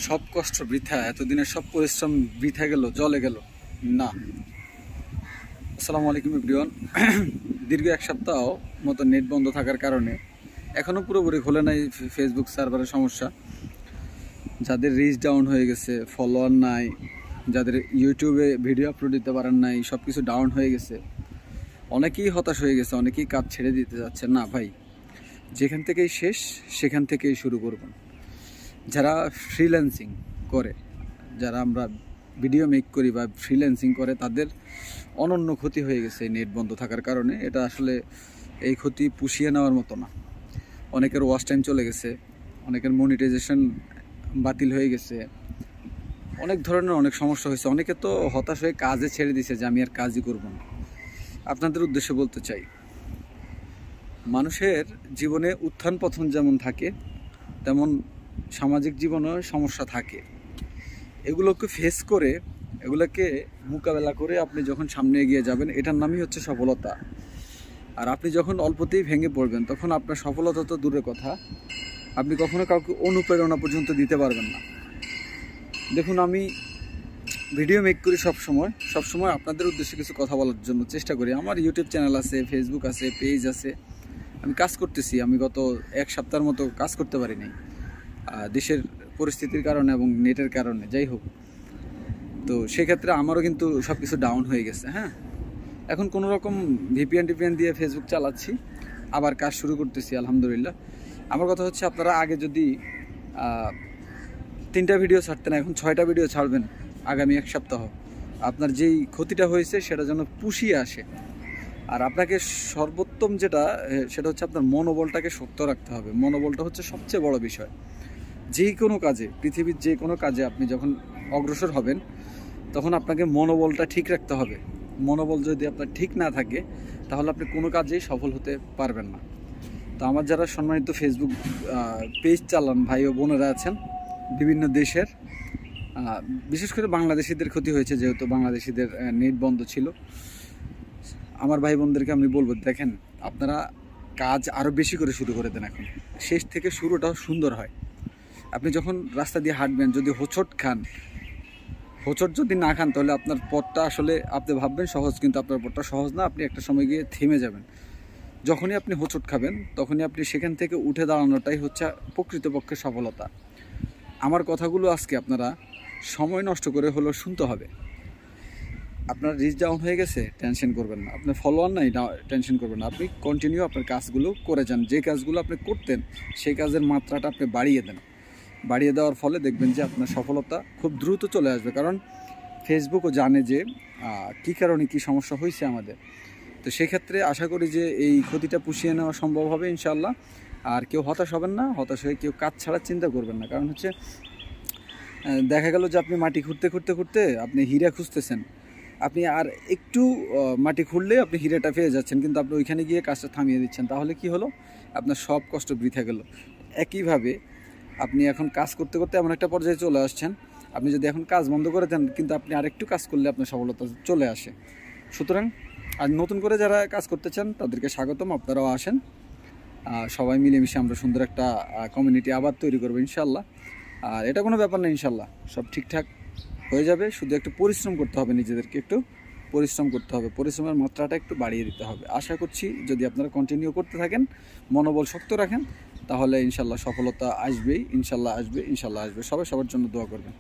সব কষ্ট বৃথা, এতদিনের সব পরিশ্রম বৃথা গেল, জলে গেল না। আসসালামু আলাইকুম এভরিওয়ান। দীর্ঘ এক সপ্তাহ মতো নেট বন্ধ থাকার কারণে এখনও পুরোপুরি খোলে নাই ফেসবুক সার্ভারের সমস্যা। যাদের রিচ ডাউন হয়ে গেছে, ফলোয়ার নাই, যাদের ইউটিউবে ভিডিও আপলোড দিতে পারেন নাই, সব কিছু ডাউন হয়ে গেছে, অনেকেই হতাশ হয়ে গেছে, অনেকেই কাজ ছেড়ে দিতে যাচ্ছে। না ভাই, যেখান থেকেই শেষ সেখান থেকেই শুরু করবেন। যারা ফ্রিল্যান্সিং করে, যারা আমরা ভিডিও মেক করি বা ফ্রিল্যান্সিং করে, তাদের অনন্য ক্ষতি হয়ে গেছে এই নেট বন্ধ থাকার কারণে। এটা আসলে এই ক্ষতি পুষিয়ে নেওয়ার মতো না। অনেকের ওয়াচ টাইম চলে গেছে, অনেকের মনিটাইজেশন বাতিল হয়ে গেছে, অনেক ধরনের অনেক সমস্যা হয়েছে। অনেকে তো হতাশ হয়ে কাজে ছেড়ে দিয়েছে যে আমি আর কাজই করব না। আপনাদের উদ্দেশ্যে বলতে চাই, মানুষের জীবনে উত্থান পতন যেমন থাকে, তেমন সামাজিক জীবনেও সমস্যা থাকে। এগুলোকে ফেস করে, এগুলোকে মোকাবেলা করে আপনি যখন সামনে এগিয়ে যাবেন, এটার নামই হচ্ছে সফলতা। আর আপনি যখন অল্পতেই ভেঙে পড়বেন, তখন আপনার সফলতা তো দূরের কথা, আপনি কখনো কাউকে অনুপ্রেরণা পর্যন্ত দিতে পারবেন না। দেখুন, আমি ভিডিও মেক করি সবসময় আপনাদের উদ্দেশ্যে কিছু কথা বলার জন্য চেষ্টা করি। আমার ইউটিউব চ্যানেল আছে, ফেসবুক আছে, পেজ আছে, আমি কাজ করতেছি। আমি গত এক সপ্তাহের মতো কাজ করতে পারিনি, দেশের পরিস্থিতির কারণে এবং নেটের কারণে। যাই হোক, তো সেক্ষেত্রে আমারও কিন্তু সব কিছু ডাউন হয়ে গেছে। হ্যাঁ, এখন কোনো রকম ভিপিএন দিয়ে ফেসবুক চালাচ্ছি, আবার কাজ শুরু করতেছি আলহামদুলিল্লাহ। আমার কথা হচ্ছে, আপনারা আগে যদি 3টা ভিডিও ছাড়তেন, এখন 6টা ভিডিও ছাড়বেন আগামী এক সপ্তাহ। আপনার যেই ক্ষতিটা হয়েছে সেটা যেন পুষিয়ে আসে। আর আপনাকে সর্বোত্তম সেটা হচ্ছে আপনার মনোবলটাকে শক্ত রাখতে হবে। মনোবলটা হচ্ছে সবচেয়ে বড় বিষয়। যে কোনো কাজে, পৃথিবীর যে কোনো কাজে আপনি যখন অগ্রসর হবেন, তখন আপনাকে মনোবলটা ঠিক রাখতে হবে। মনোবল যদি আপনার ঠিক না থাকে, তাহলে আপনি কোনো কাজেই সফল হতে পারবেন না। তো আমার যারা সম্মানিত ফেসবুক পেজ চালান ভাই ও বোনেরা আছেন বিভিন্ন দেশের, বিশেষ করে বাংলাদেশিদের ক্ষতি হয়েছে, যেহেতু বাংলাদেশিদের নেট বন্ধ ছিল। আমার ভাই বোনদেরকে আমি বলবো, দেখেন, আপনারা কাজ আরও বেশি করে শুরু করে দেন। এখন শেষ থেকে শুরুটাও সুন্দর হয়। আপনি যখন রাস্তা দিয়ে হাঁটবেন, যদি হোঁচট যদি না খান, তাহলে আপনার পথটা আসলে আপনি ভাববেন সহজ, কিন্তু আপনার পথটা সহজ না। আপনি একটা সময় গিয়ে থেমে যাবেন। যখনই আপনি হোঁচট খাবেন, তখনই আপনি সেখান থেকে উঠে দাঁড়ানোটাই হচ্ছে প্রকৃতপক্ষে সফলতা। আমার কথাগুলো আজকে আপনারা সময় নষ্ট করে হলেও শুনতে হবে। আপনার রিচ ডাউন হয়ে গেছে, টেনশন করবেন না। আপনার ফলোয়ার নাই, টেনশন করবেন না। আপনি কন্টিনিউ আপনার কাজগুলো করে যান। যে কাজগুলো আপনি করতেন, সেই কাজের মাত্রাটা আপনি বাড়িয়ে দেন। বাড়িয়ে দেওয়ার ফলে দেখবেন যে আপনার সফলতা খুব দ্রুত চলে আসবে। কারণ ফেসবুকও জানে যে কী কারণে কী সমস্যা হয়েছে আমাদের। তো সেক্ষেত্রে আশা করি যে এই ক্ষতিটা পুষিয়ে নেওয়া সম্ভব হবে ইনশাআল্লাহ। আর কেউ হতাশ হবেন না, হতাশ হয়ে কেউ কাজ ছাড়ার চিন্তা করবেন না। কারণ হচ্ছে, দেখা গেল যে আপনি মাটি খুঁড়তে আপনি হীরা খুঁজতেছেন, আপনি আর একটু মাটি খুঁড়লে আপনি হীরাটা পেয়ে যাচ্ছেন, কিন্তু আপনি ওইখানে গিয়ে কাজটা থামিয়ে দিচ্ছেন। তাহলে কি হলো? আপনার সব কষ্ট বৃথা গেল। একইভাবে আপনি এখন কাজ করতে এমন একটা পর্যায়ে চলে আসছেন, আপনি যদি এখন কাজ বন্ধ করে দেন, কিন্তু আপনি আরেকটু কাজ করলে আপনার সফলতা চলে আসে। সুতরাং আজ নতুন করে যারা কাজ করতে চান, তাদেরকে স্বাগতম, আপনারাও আসেন। সবাই মিলেমিশে আমরা সুন্দর একটা কমিউনিটি আবার তৈরি করবো ইনশাল্লাহ। আর এটা কোনো ব্যাপার না, ইনশাল্লাহ সব ঠিকঠাক হয়ে যাবে। শুধু একটু পরিশ্রম করতে হবে, নিজেদেরকে একটু পরিশ্রম করতে হবে, পরিশ্রমের মাত্রাটা একটু বাড়িয়ে দিতে হবে। আশা করছি যদি আপনারা কন্টিনিউ করতে থাকেন, মনোবল শক্ত রাখেন, তাহলে ইনশাল্লাহ সফলতা আসবেই, ইনশাল্লাহ আসবে। সবাই সবার জন্য দোয়া করবেন।